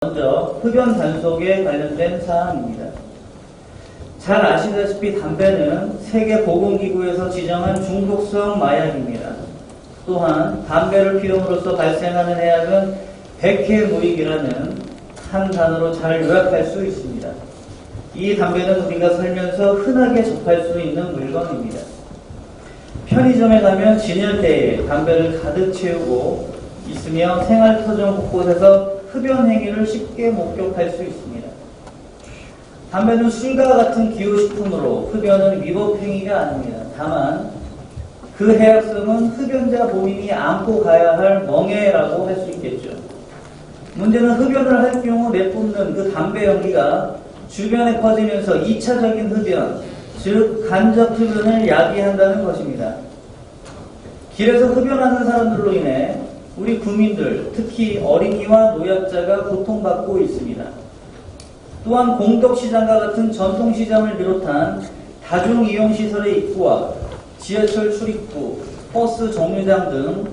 먼저 흡연 단속에 관련된 사항입니다. 잘 아시다시피 담배는 세계보건기구에서 지정한 중독성 마약입니다. 또한 담배를 피움으로써 발생하는 해악은 백해무익이라는 한 단어로 잘 요약할 수 있습니다. 이 담배는 우리가 살면서 흔하게 접할 수 있는 물건입니다. 편의점에 가면 진열대에 담배를 가득 채우고 있으며 생활터전 곳곳에서 흡연 행위를 쉽게 목격할 수 있습니다. 담배는 술과 같은 기호식품으로 흡연은 위법 행위가 아닙니다. 다만 그 해악성은 흡연자 본인이 안고 가야 할 멍해라고 할 수 있겠죠. 문제는 흡연을 할 경우 내뿜는 그 담배 연기가 주변에 퍼지면서 2차적인 흡연, 즉 간접 흡연을 야기한다는 것입니다. 길에서 흡연하는 사람들로 인해 우리 국민들, 특히 어린이와 노약자가 고통받고 있습니다. 또한 공덕시장과 같은 전통시장을 비롯한 다중이용시설의 입구와 지하철 출입구, 버스 정류장 등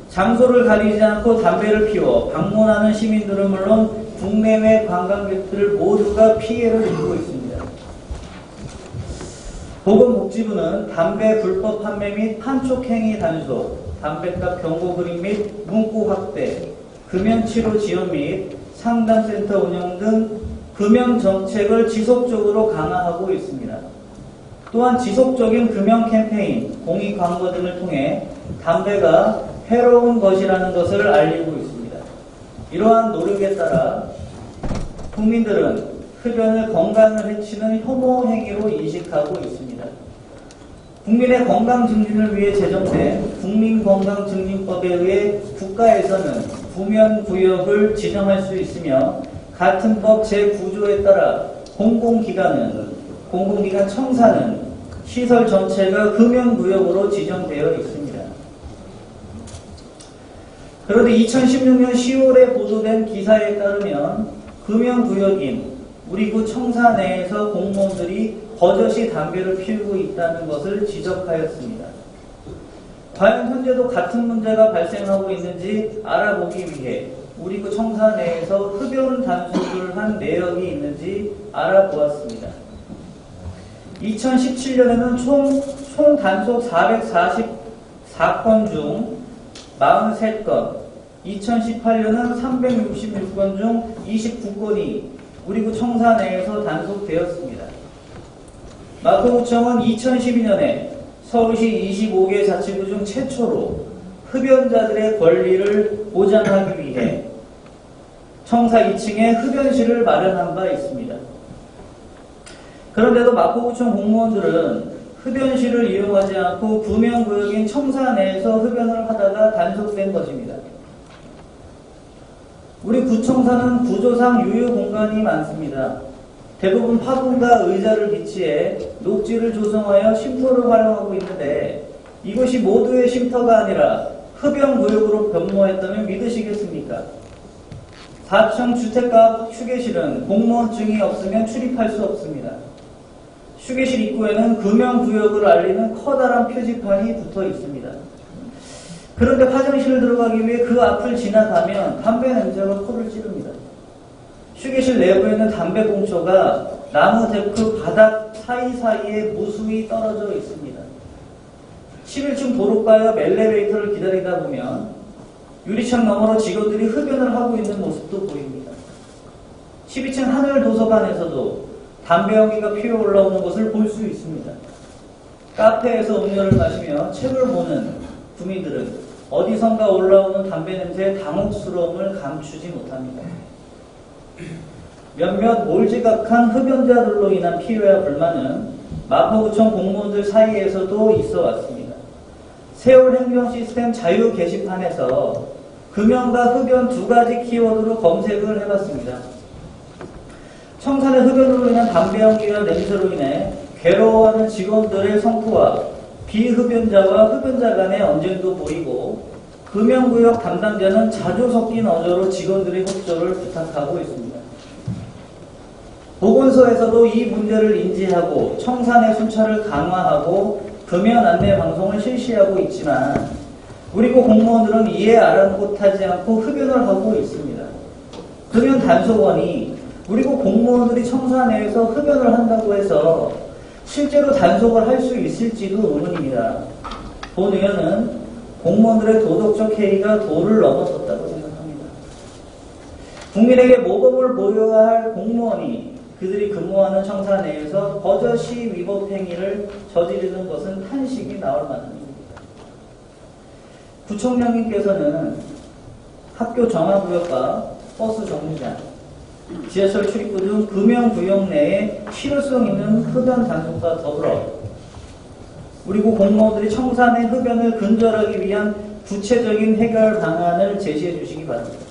장소를 가리지 않고 담배를 피워 방문하는 시민들은 물론 국내외 관광객들 모두가 피해를 입고 있습니다. 보건복지부는 담배 불법 판매 및 판촉행위 단속, 담배값 경고 그림 및 문구 확대, 금연치료 지원 및 상담센터 운영 등 금연 정책을 지속적으로 강화하고 있습니다. 또한 지속적인 금연 캠페인, 공익 광고 등을 통해 담배가 해로운 것이라는 것을 알리고 있습니다. 이러한 노력에 따라 국민들은 흡연을 건강을 해치는 혐오 행위로 인식하고 있습니다. 국민의 건강 증진을 위해 제정된 국민건강증진법에 의해 국가에서는 구면구역을 지정할 수 있으며 같은 법 제9조에 따라 공공기관 청사는 시설 전체가 금연구역으로 지정되어 있습니다. 그런데 2016년 10월에 보도된 기사에 따르면 금연구역인 우리 구 청사 내에서 공무원들이 버젓이 담배를 피우고 있다는 것을 지적하였습니다. 과연 현재도 같은 문제가 발생하고 있는지 알아보기 위해 우리 구 청사 내에서 흡연 단속을 한 내역이 있는지 알아보았습니다. 2017년에는 총 단속 444건 중 43건, 2018년은 366건 중 29건이 우리 구 청사 내에서 단속되었습니다. 마포구청은 2012년에 서울시 25개 자치구 중 최초로 흡연자들의 권리를 보장하기 위해 청사 2층에 흡연실을 마련한 바 있습니다. 그런데도 마포구청 공무원들은 흡연실을 이용하지 않고 구명구역인 청사 내에서 흡연을 하다가 단속된 것입니다. 우리 구청사는 구조상 유휴 공간이 많습니다. 대부분 화분과 의자를 비치해 녹지를 조성하여 쉼터를 활용하고 있는데 이것이 모두의 쉼터가 아니라 흡연구역으로 변모했다면 믿으시겠습니까? 4층 주택가 휴게실은 공무원증이 없으면 출입할 수 없습니다. 휴게실 입구에는 금연구역을 알리는 커다란 표지판이 붙어 있습니다. 그런데 화장실을 들어가기 위해 그 앞을 지나가면 담배 냄새가 코를 찌릅니다. 휴게실 내부에는 담배 봉초가 나무 데크 바닥 사이사이에 무수히 떨어져 있습니다. 11층 도로가옆 엘리베이터를 기다리다 보면 유리창 너머로 직원들이 흡연을 하고 있는 모습도 보입니다. 12층 하늘도서관에서도 담배 연기가 피어 올라오는 것을 볼 수 있습니다. 카페에서 음료를 마시며 책을 보는 국민들은 어디선가 올라오는 담배 냄새의 당혹스러움을 감추지 못합니다. 몇몇 몰지각한 흡연자들로 인한 피해와 불만은 마포구청 공무원들 사이에서도 있어 왔습니다. 세월 행정 시스템 자유 게시판에서 금연과 흡연 두 가지 키워드로 검색을 해봤습니다. 청산의 흡연으로 인한 담배 연기와 냄새로 인해 괴로워하는 직원들의 성토와 비흡연자와 흡연자 간의 언쟁도 보이고 금연구역 담당자는 자주 섞인 어조로 직원들의 협조를 부탁하고 있습니다. 보건소에서도 이 문제를 인지하고 청산의 순찰을 강화하고 금연 안내 방송을 실시하고 있지만 우리 고 공무원들은 이에 아랑곳하지 않고 흡연을 하고 있습니다. 그러면 단속원이 그리고 공무원들이 청사 내에서 흡연을 한다고 해서 실제로 단속을 할 수 있을지도 의문입니다. 본 의원은 공무원들의 도덕적 해이가 도를 넘어섰다고 생각합니다. 국민에게 모범을 보여야 할 공무원이 그들이 근무하는 청사 내에서 버젓이 위법 행위를 저지르는 것은 탄식이 나올 만합니다. 구청장님께서는 학교 정화구역과 버스 정류장, 지하철 출입구 등 금연구역 내에 실효성 있는 흡연 단속과 더불어 그리고 공무원들이 청사 내 흡연을 근절하기 위한 구체적인 해결 방안을 제시해 주시기 바랍니다.